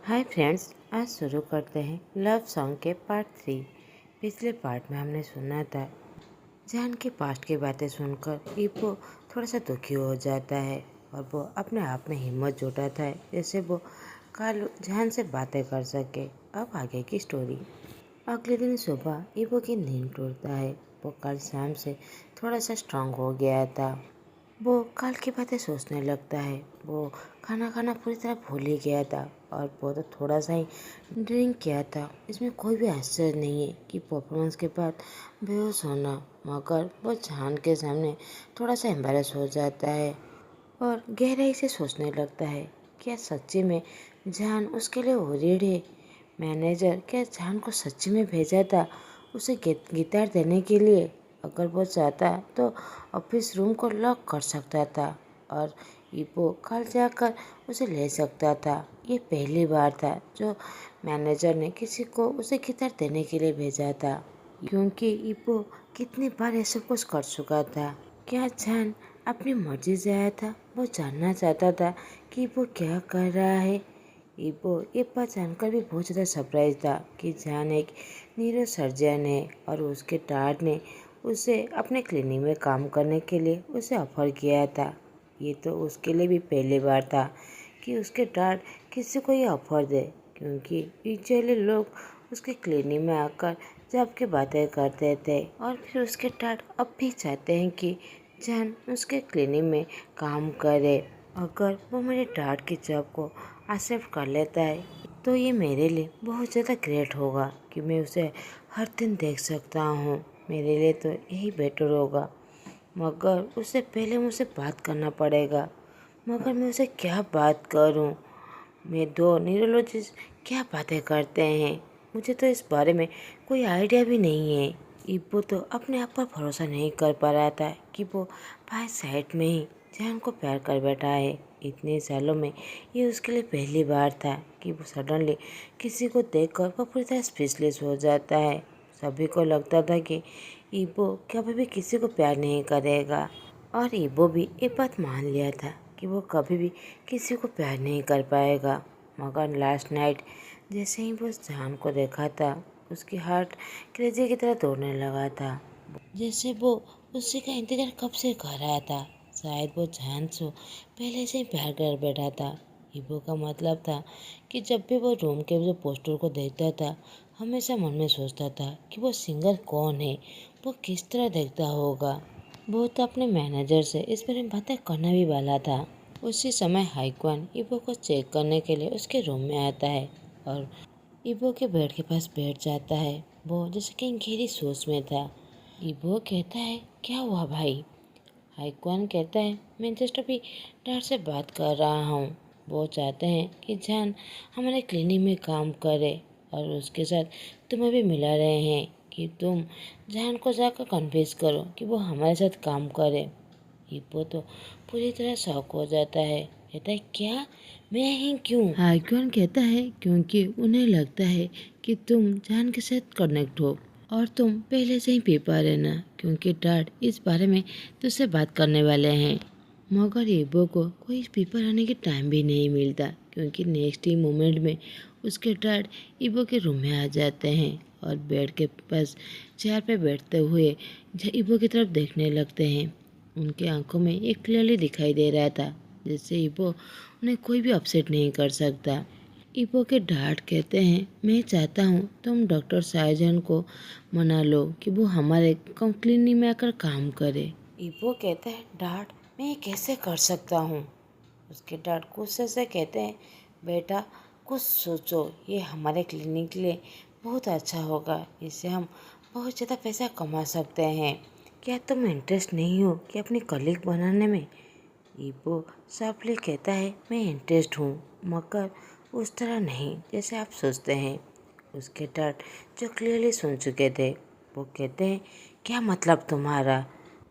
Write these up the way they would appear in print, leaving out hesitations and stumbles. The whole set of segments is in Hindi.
हाय फ्रेंड्स, आज शुरू करते हैं लव सॉन्ग के पार्ट 3। पिछले पार्ट में हमने सुना था जान के पास्ट की बातें सुनकर ईपो थोड़ा सा दुखी हो जाता है और वो अपने आप में हिम्मत जुटाता है जैसे वो कल जान से बातें कर सके। अब आगे की स्टोरी। अगले दिन सुबह ईपो की नींद टूटता है। वो कल शाम से थोड़ा सा स्ट्रांग हो गया था। वो कल की बातें सोचने लगता है। वो खाना खाना पूरी तरह भूल ही गया था और वो तो थोड़ा सा ही ड्रिंक किया था। इसमें कोई भी आश्चर्य नहीं है कि परफॉर्मेंस के बाद बेहोश होना, मगर वो जान के सामने थोड़ा सा एम्बैरेस हो जाता है और गहराई से सोचने लगता है, क्या सच्ची में जान उसके लिए वरीड है? मैनेजर क्या जान को सच्ची में भेजा था उसे गिटार देने के लिए? अगर वो चाहता तो ऑफिस रूम को लॉक कर सकता था और ईपो कल जाकर उसे ले सकता था। ये पहली बार था जो मैनेजर ने किसी को उसे गिटार देने के लिए भेजा था, क्योंकि ईपो कितनी बार ऐसा कुछ कर चुका था। क्या जान अपनी मर्जी से आया था? वो जानना चाहता था कि वो क्या कर रहा है। ईपो ये बात जानकर भी बहुत ज़्यादा सरप्राइज था कि जान एक न्यूरो सर्जन है और उसके डैड ने उसे अपने क्लिनिक में काम करने के लिए उसे ऑफर किया था। ये तो उसके लिए भी पहली बार था कि उसके डैड किसी को ये ऑफर दे, क्योंकि यूजुअली लोग उसके क्लिनिक में आकर जॉब की बातें करते थे और फिर उसके डैड अब भी चाहते हैं कि जान उसके क्लिनिक में काम करे। अगर वो मेरे डैड की जॉब को एक्सेप्ट कर लेता है तो ये मेरे लिए बहुत ज़्यादा ग्रेट होगा कि मैं उसे हर दिन देख सकता हूँ। मेरे लिए तो यही बेटर होगा, मगर उससे पहले मुझे बात करना पड़ेगा। मगर मैं उसे क्या बात करूँ? मैं दो न्यूरोलॉजिस्ट क्या बातें करते हैं, मुझे तो इस बारे में कोई आइडिया भी नहीं है। इब्बू तो अपने आप पर भरोसा नहीं कर पा रहा था कि वो बाय साइड में ही जान को प्यार कर बैठा है। इतने सालों में ये उसके लिए पहली बार था कि वो सडनली किसी को देखकर वो पूरी तरह स्पीचलेस हो जाता है। सभी को लगता था कि ईबो कभी भी किसी को प्यार नहीं करेगा और ईबो भी एक बात मान लिया था कि वो कभी भी किसी को प्यार नहीं कर पाएगा। मगर लास्ट नाइट जैसे ही वो जान को देखा था, उसकी हार्ट क्रेजी की तरह दौड़ने लगा था, जैसे वो उसी का इंतजार कब से कर रहा था। शायद वो जान से पहले से ही प्यार कर बैठा था। ईबो का मतलब था कि जब भी वो रूम के जो पोस्टर को देखता था, हमेशा मन में सोचता था कि वो सिंगर कौन है, वो किस तरह देखता होगा। वो तो अपने मैनेजर से इस बारे में बातें करना भी वाला था। उसी समय हाईक्वान ईबो को चेक करने के लिए उसके रूम में आता है और ईबो के बेड के पास बैठ जाता है। वो जैसे कहीं गहरी सोच में था। ईबो कहता है, क्या हुआ भाई? हाईक्वान कहता है, मैं जस्ट अभी डैड से बात कर रहा हूँ। वो चाहते हैं कि जान हमारे क्लिनिक में काम करे और उसके साथ तुम्हें भी मिला रहे हैं कि तुम जान को जाकर कन्विंस करो कि वो हमारे साथ काम करे। हिप्पो तो पूरी तरह शॉक हो जाता है। कहता है, क्या? मैं ही क्यों? हाइक्वान कहता है, क्योंकि उन्हें लगता है कि तुम जान के साथ कनेक्ट हो और तुम पहले से ही प्रिपेयर रहना, क्योंकि डैड इस बारे में तुझसे बात करने वाले हैं। मगर ईबो को कोई प्रिपेयर होने की टाइम भी नहीं मिलता, क्योंकि नेक्स्ट ही मोमेंट में उसके डैड ईबो के रूम में आ जाते हैं और बेड के पास चेयर पे बैठते हुए ईबो की तरफ देखने लगते हैं। उनकी आंखों में एक क्लियरली दिखाई दे रहा था जैसे ईबो उन्हें कोई भी अपसेट नहीं कर सकता। ईबो के डैड कहते हैं, मैं चाहता हूँ तुम डॉक्टर साइजन को मना लो कि वो हमारे क्लिनिक में आकर काम करे। ईबो कहता है, डैड मैं ये कैसे कर सकता हूँ? उसके डैड गुस्से से कहते हैं, बेटा कुछ सोचो, ये हमारे क्लिनिक के लिए बहुत अच्छा होगा, इससे हम बहुत ज़्यादा पैसा कमा सकते हैं। क्या तुम इंटरेस्ट नहीं हो कि अपनी कलीग बनाने में? ईबो साफली कहता है, मैं इंटरेस्ट हूँ, मगर उस तरह नहीं जैसे आप सोचते हैं। उसके डैड जो क्लियरली सुन चुके थे, वो कहते हैं, क्या मतलब तुम्हारा?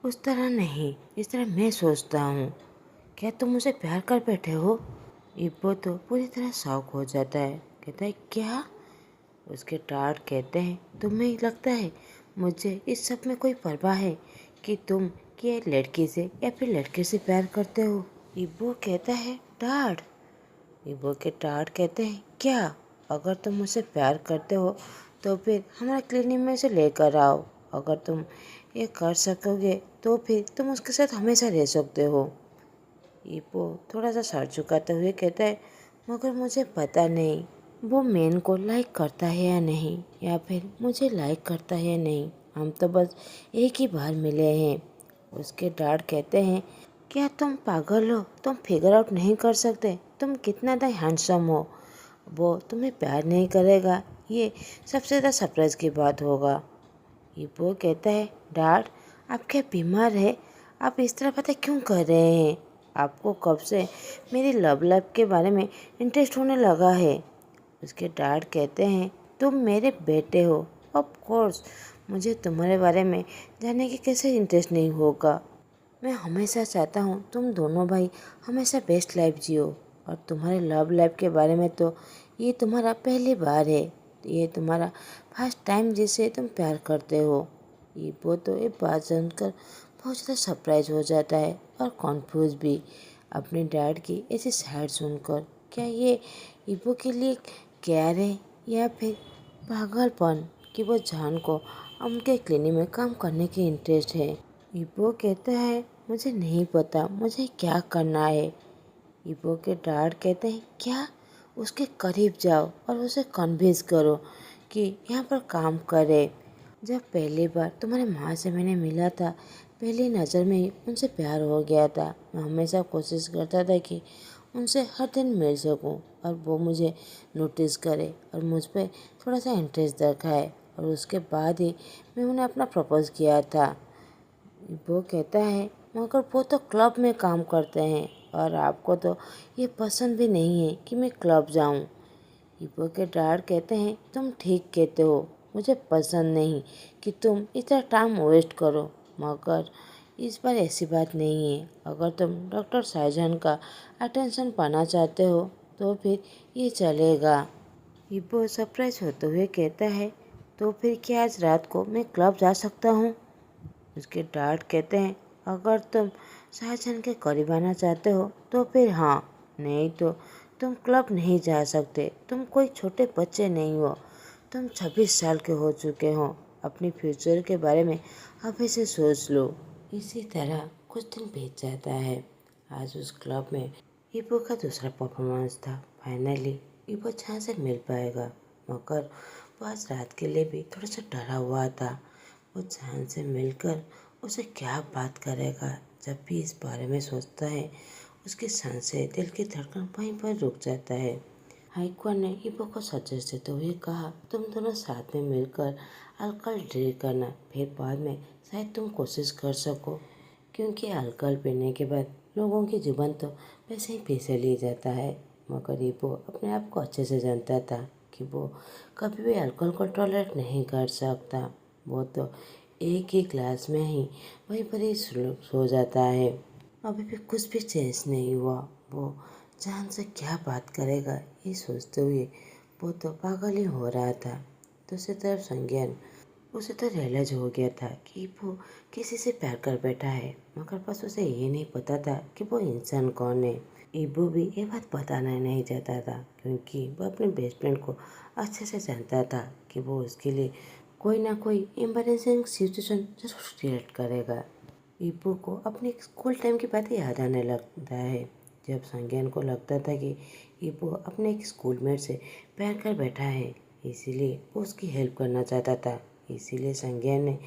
उस तरह नहीं जिस तरह मैं सोचता हूँ। क्या तुम मुझे प्यार कर बैठे हो? इब्बो तो पूरी तरह शॉक हो जाता है। कहता है, क्या? उसके डैड कहते हैं, तुम्हें लगता है मुझे इस सब में कोई परवाह है कि तुम कि लड़की से या फिर लड़के से प्यार करते हो? इब्बो कहता है, डैड इबो के टाट कहते हैं, क्या? अगर तुम मुझसे प्यार करते हो तो फिर हमारे क्लिनिक में से लेकर आओ। अगर तुम ये कर सकोगे तो फिर तुम उसके साथ हमेशा रह सकते हो। इबो थोड़ा सा सर झुकाते हुए कहता है, मगर मुझे पता नहीं वो मैन को लाइक करता है या नहीं, या फिर मुझे लाइक करता है या नहीं। हम तो बस एक ही बार मिले हैं। उसके डैड कहते हैं, क्या तुम पागल हो? तुम फिगर आउट नहीं कर सकते तुम कितना ज़्यादा हैंडसम हो? वो तुम्हें प्यार नहीं करेगा, ये सबसे ज़्यादा सरप्राइज की बात होगा। इबो कहता है, डैड आप क्या बीमार है? आप इस तरह बातें क्यों कर रहे हैं? आपको कब से मेरी लव लाइफ के बारे में इंटरेस्ट होने लगा है? उसके डैड कहते हैं, तुम मेरे बेटे हो, ऑफ कोर्स मुझे तुम्हारे बारे में जानने की कैसे इंटरेस्ट नहीं होगा। मैं हमेशा चाहता हूँ तुम दोनों भाई हमेशा बेस्ट लाइफ जियो। और तुम्हारे लव लाइफ के बारे में तो ये तुम्हारा पहली बार है, ये तुम्हारा फर्स्ट टाइम जिसे तुम प्यार करते हो। ये वो तो ये बात जानकर बहुत ज़्यादा सरप्राइज हो जाता है और कॉन्फ्यूज भी अपने डैड की ऐसी साइड सुनकर। क्या ये इबो के लिए केयर है या फिर पागलपन कि वो जान को उनके क्लिनिक में काम करने की इंटरेस्ट है? इबो कहता है, मुझे नहीं पता मुझे क्या करना है। इबो के डैड कहते हैं, क्या? उसके करीब जाओ और उसे कन्विंस करो कि यहाँ पर काम करे। जब पहली बार तुम्हारे माँ से मैंने मिला था, पहली नज़र में ही उनसे प्यार हो गया था। मैं हमेशा कोशिश करता था कि उनसे हर दिन मिल सकूं और वो मुझे नोटिस करे और मुझ पर थोड़ा सा इंटरेस्ट दिखाए, और उसके बाद ही मैं उन्हें अपना प्रपोज किया था। वो कहता है, मगर वो तो क्लब में काम करते हैं और आपको तो ये पसंद भी नहीं है कि मैं क्लब जाऊं। इबो के डैड कहते हैं, तुम ठीक कहते हो, मुझे पसंद नहीं कि तुम इतना टाइम वेस्ट करो, मगर इस बार ऐसी बात नहीं है। अगर तुम डॉक्टर साइजन का अटेंशन पाना चाहते हो तो फिर ये चलेगा। इबो सरप्राइज होते हुए कहता है, तो फिर क्या आज रात को मैं क्लब जा सकता हूँ? उसके डैड कहते हैं, अगर तुम शाहजहां के करीब आना चाहते हो तो फिर हाँ, नहीं तो तुम क्लब नहीं जा सकते। तुम कोई छोटे बच्चे नहीं हो, तुम 26 साल के हो चुके हो। अपनी फ्यूचर के बारे में अभी से सोच लो। इसी तरह कुछ दिन बीत जाता है। आज उस क्लब में इबो का दूसरा परफॉर्मेंस था। फाइनली इबो जहाँ से मिल पाएगा, मगर वो आज रात के लिए भी थोड़ा सा डरा हुआ था। वो जान से मिलकर उसे क्या बात करेगा। जब भी इस बारे में सोचता है, उसकी सांसें, दिल की धड़कन वहीं पर रुक जाता है। हाइक्वा ने इबो को सजेस्ट देते हुए कहा, तुम दोनों साथ में मिलकर अल्कोहल ड्रिंक करना, फिर बाद में शायद तुम कोशिश कर सको, क्योंकि अल्कोहल पीने के बाद लोगों की जुबान तो वैसे ही फिसल ली जाता है। मगर इबो अपने आप को अच्छे से जानता था कि वो कभी भी अल्कोहल को टॉलरेट नहीं कर सकता। वो तो एक ही क्लास में ही वहीं पर ही सो जाता है। अभी भी कुछ भी चेंज नहीं हुआ। वो जान से क्या बात करेगा ये सोचते हुए वो तो पागल ही हो रहा था। दूसरी तरफ संज्ञान, उसे तो रियलाइज हो गया था कि वो किसी से प्यार कर बैठा है, मगर बस उसे ये नहीं पता था कि वो इंसान कौन है। इबू भी ये बात बताना नहीं चाहता था, क्योंकि वो अपने बेस्ट फ्रेंड को अच्छे से जानता था कि वो उसके लिए कोई ना कोई एम्बैरेसिंग सिचुएशन जरूर क्रिएट करेगा। इबू को अपने स्कूल टाइम की बातें याद आने लगता है, जब संज्ञान को लगता था कि इबू अपने एक स्कूलमेट से प्यार कर बैठा है, इसीलिए वो उसकी हेल्प करना चाहता था। इसीलिए संज्ञान ने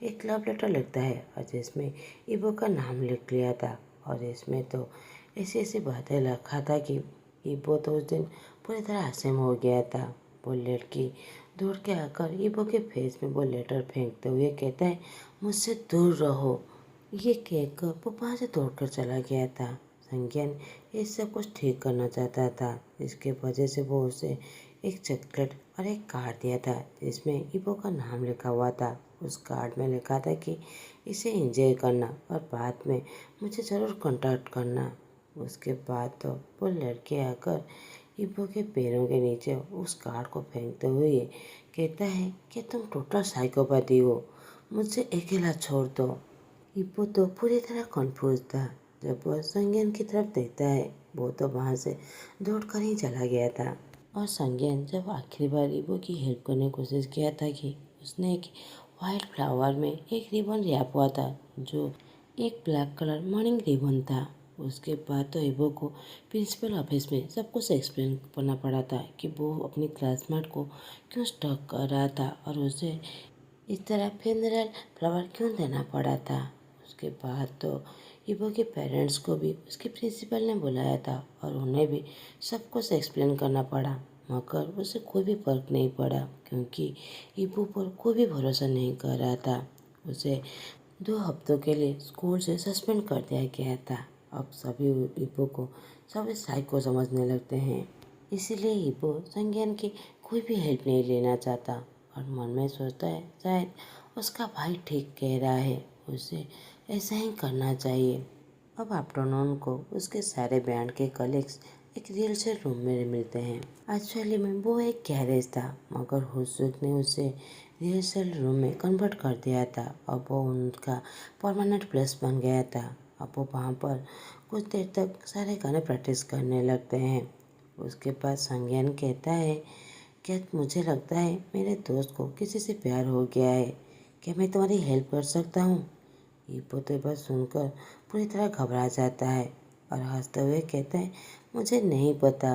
एक लव लेटर लिखता है और जिसमें इबू का नाम लिख लिया था, और इसमें तो ऐसी ऐसी बातें लिखा था कि इबू तो उस दिन पूरी तरह हसीम हो गया था। वो लड़की दौड़ के आकर इबो के फेस में वो लेटर फेंकते हुए कहता है, मुझसे दूर रहो। ये कहकर वो वहाँ से दौड़कर चला गया था। संज्ञान ये सब कुछ ठीक करना चाहता था, इसके वजह से वो उसे एक चॉकलेट और एक कार्ड दिया था जिसमें इबो का नाम लिखा हुआ था। उस कार्ड में लिखा था कि इसे एंजॉय करना और बाद में मुझे ज़रूर कांटेक्ट करना। उसके बाद तो वो लड़के आकर इबो के पैरों के नीचे उस कार्ड को फेंकते हुए कहता है कि तुम टोटल साइकोपैथी हो, मुझसे अकेला छोड़ दो। इबो तो पूरी तरह कंफ्यूज था। जब वह संज्ञान की तरफ देखता है, वो तो वहाँ से दौड़ कर ही चला गया था। और संज्ञान जब आखिरी बार इबो की हेल्प करने की कोशिश किया था कि उसने एक वाइट फ्लावर में एक रिबन रैप हुआ था जो एक ब्लैक कलर मॉर्निंग रिबन था। उसके बाद तो इबो को प्रिंसिपल ऑफिस में सब कुछ एक्सप्लेन करना पड़ा था कि वो अपनी क्लासमेट को क्यों स्टॉक कर रहा था और उसे इस तरह फ्यूनरल फ्लावर क्यों देना पड़ा था। उसके बाद तो इबो के पेरेंट्स को भी उसके प्रिंसिपल ने बुलाया था और उन्हें भी सब कुछ एक्सप्लेन करना पड़ा, मगर उसे कोई भी फर्क नहीं पड़ा क्योंकि इबो पर कोई भी भरोसा नहीं कर रहा था। उसे 2 हफ्तों के लिए स्कूल से सस्पेंड कर दिया गया था। अब सभी इबो को सभी साइको समझने लगते हैं, इसीलिए इबो संज्ञान की कोई भी हेल्प नहीं लेना चाहता और मन में सोचता है शायद उसका भाई ठीक कह रहा है, उसे ऐसा ही करना चाहिए। अब आफ्टरनून को उसके सारे बैंड के कलीग्स एक रिहर्सल रूम में मिलते हैं। एक्चुअली में वो एक गैरेज था, मगर हुसुक ने उसे रिहर्सल रूम में कन्वर्ट कर दिया था। अब वो उनका परमानेंट प्लेस बन गया था। अब वो वहाँ पर कुछ देर तक सारे गाने प्रैक्टिस करने लगते हैं। उसके बाद संज्ञान कहता है, क्या मुझे लगता है मेरे दोस्त को किसी से प्यार हो गया है, क्या मैं तुम्हारी हेल्प कर सकता हूँ। इबो तो बस सुनकर पूरी तरह घबरा जाता है और हंसते हुए कहता है, मुझे नहीं पता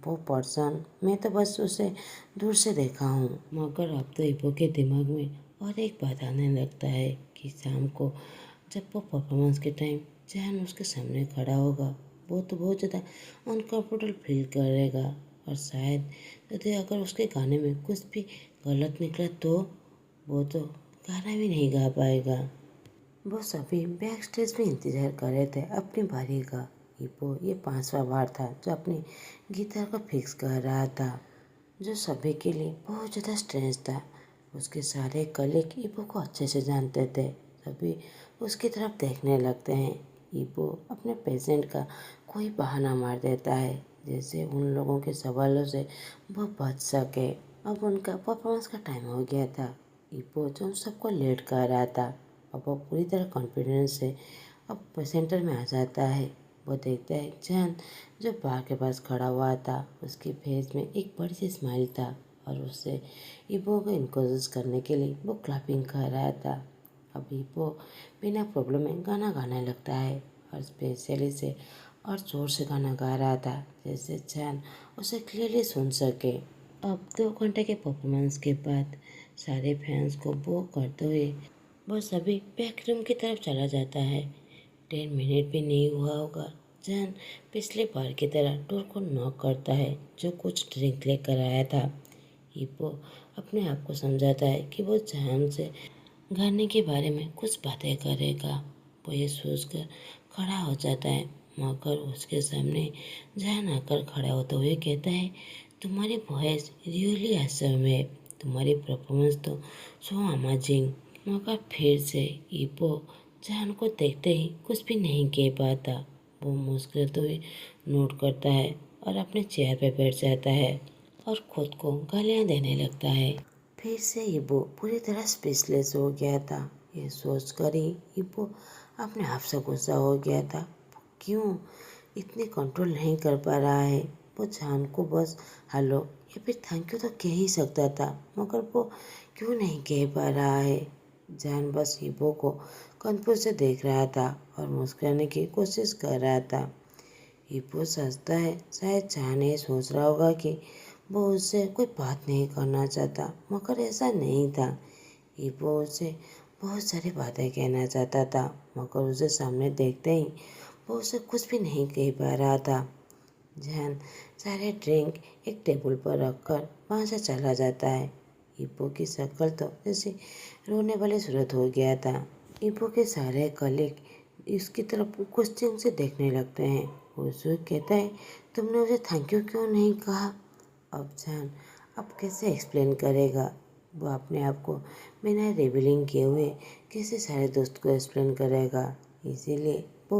वो पर्सन, मैं तो बस उसे दूर से देखा हूँ। मगर अब तो इबो के दिमाग में और एक बात आने लगता है कि शाम को जब वो परफॉर्मेंस के टाइम जहन उसके सामने खड़ा होगा वो तो बहुत ज़्यादा अनकम्फर्टेबल फील करेगा और शायद यदि अगर उसके गाने में कुछ भी गलत निकला तो वो तो गाना भी नहीं गा पाएगा। वो सभी बैक स्टेज में इंतजार कर रहे थे अपनी बारी का। इबो ये 5वां बार था जो अपनी गिटार को फिक्स कर रहा था, जो सभी के लिए बहुत ज़्यादा स्ट्रेंज था। उसके सारे कलीग इबो को अच्छे से जानते थे, सभी उसकी तरफ देखने लगते हैं। इबो अपने पेशेंट का कोई बहाना मार देता है जैसे उन लोगों के सवालों से वो बच सके। अब उनका परफॉर्मेंस का टाइम हो गया था। इबो जो सबको लेट कर रहा था, अब वो पूरी तरह कॉन्फिडेंस से अब सेंटर में आ जाता है। वो देखता है जैन जो बार के पास खड़ा हुआ था, उसके फेस में एक बड़ी सी स्माइल था और उससे इबो को इनकरेज करने के लिए वो क्लैपिंग कर रहा था। अब इबो बिना प्रॉब्लम में गाना गाने लगता है और स्पेशली से और जोर से गाना गा रहा था जैसे जैन उसे क्लियरली सुन सके। अब 2 घंटे के परफॉर्मेंस के बाद सारे फैंस को बो करते हुए वो सभी बैक रूम की तरफ चला जाता है। 10 मिनट भी नहीं हुआ होगा जैन पिछले बार की तरह डोर को नॉक करता है जो कुछ ड्रिंक लेकर आया था। इबो अपने आप को समझाता है कि वो जैन से गाने के बारे में कुछ बातें करेगा। वो ये सोचकर खड़ा हो जाता है, मगर उसके सामने जैन आकर खड़ा होते हुए कहता है, तुम्हारी वॉइस रियली असम है, तुम्हारी परफॉर्मेंस तो सो अमेजिंग। मगर फिर से इबो जैन को देखते ही कुछ भी नहीं कह पाता। वो मुस्कुराते हुए नोट करता है और अपने चेयर पर बैठ जाता है और खुद को गालियाँ देने लगता है। फिर से इबो पूरी तरह स्पीचलेस हो गया था। ये सोचकर ही इबो अपने आप से गुस्सा हो गया था, क्यों इतनी कंट्रोल नहीं कर पा रहा है। वो जान को बस हेलो या फिर थैंक यू तो कह ही सकता था, मगर वो क्यों नहीं कह पा रहा है। जान बस इबो को कंफ्यूज से देख रहा था और मुस्कुराने की कोशिश कर रहा था। इबो सोचता है शायद जान ये सोच रहा होगा कि वो उससे कोई बात नहीं करना चाहता, मगर ऐसा नहीं था। इबो उससे बहुत सारी बातें कहना चाहता था, मगर उसे सामने देखते ही वो उसे कुछ भी नहीं कह पा रहा था। जैन सारे ड्रिंक एक टेबल पर रखकर वहाँ से चला जाता है। इबो की शक्ल तो जैसे रोने वाली सूरत हो गया था। इबो के सारे कलीग इसकी तरफ क्वेश्चन से देखने लगते हैं। वो कहता है, तुमने उसे थैंक यू क्यों नहीं कहा। अब जान अब कैसे एक्सप्लेन करेगा। वो अपने आप को बिना रिवीलिंग किए हुए किसी सारे दोस्त को एक्सप्लेन करेगा, इसीलिए वो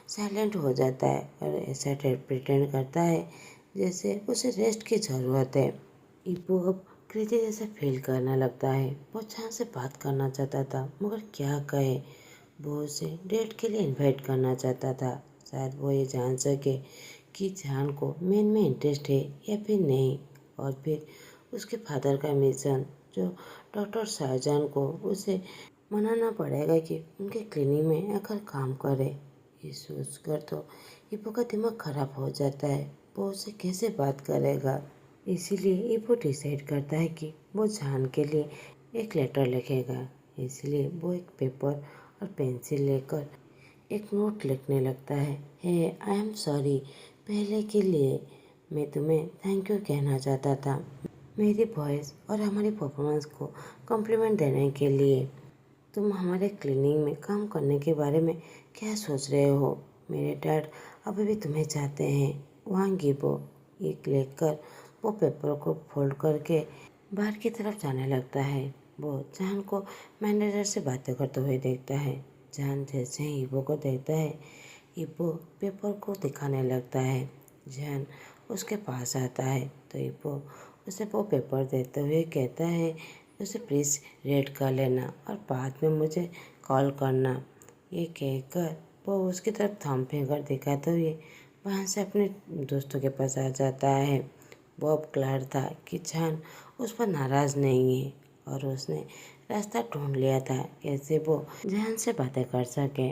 साइलेंट हो जाता है और ऐसा प्रिटेंड करता है जैसे उसे रेस्ट की ज़रूरत है। इबो अब क्रेजी जैसा फील करने लगता है। वो जान से बात करना चाहता था, मगर क्या कहे। वो उसे डेट के लिए इनवाइट करना चाहता था, शायद वो ये जान सके कि जान को मेन में इंटरेस्ट है या फिर नहीं, और फिर उसके फादर का मिशन जो डॉक्टर शाहजहान को उसे मनाना पड़ेगा कि उनके क्लिनिक में आकर काम करे। ये सोचकर तो इपो का दिमाग खराब हो जाता है, वो उससे कैसे बात करेगा। इसीलिए इपो डिसाइड करता है कि वो जान के लिए एक लेटर लिखेगा। इसलिए वो एक पेपर और पेंसिल लेकर एक नोट लिखने लगता है। हे आई एम सॉरी, पहले के लिए मैं तुम्हें थैंक यू कहना चाहता था, मेरी वॉइस और हमारी परफॉर्मेंस को कॉम्प्लीमेंट देने के लिए। तुम हमारे क्लिनिक में काम करने के बारे में क्या सोच रहे हो? मेरे डैड अभी भी तुम्हें चाहते हैं। वहाँ गिबो एक लेकर वो पेपर को फोल्ड करके बाहर की तरफ जाने लगता है। वो जान को मैनेजर से बातें करते हुए देखता है। जान जैसे ही इबो को देखता है, इबो पेपर को दिखाने लगता है। जान उसके पास आता है तो इबो उसे वो पेपर देते हुए कहता है, उसे प्लीज़ रीड कर लेना और बाद में मुझे कॉल करना। ये कहकर वो उसकी तरफ थंब फिंगर दिखाते हुए वहाँ से अपने दोस्तों के पास आ जाता है। वो अब क्लियर था कि जान उस पर नाराज़ नहीं है और उसने रास्ता ढूंढ लिया था कैसे वो जान से बातें कर सके।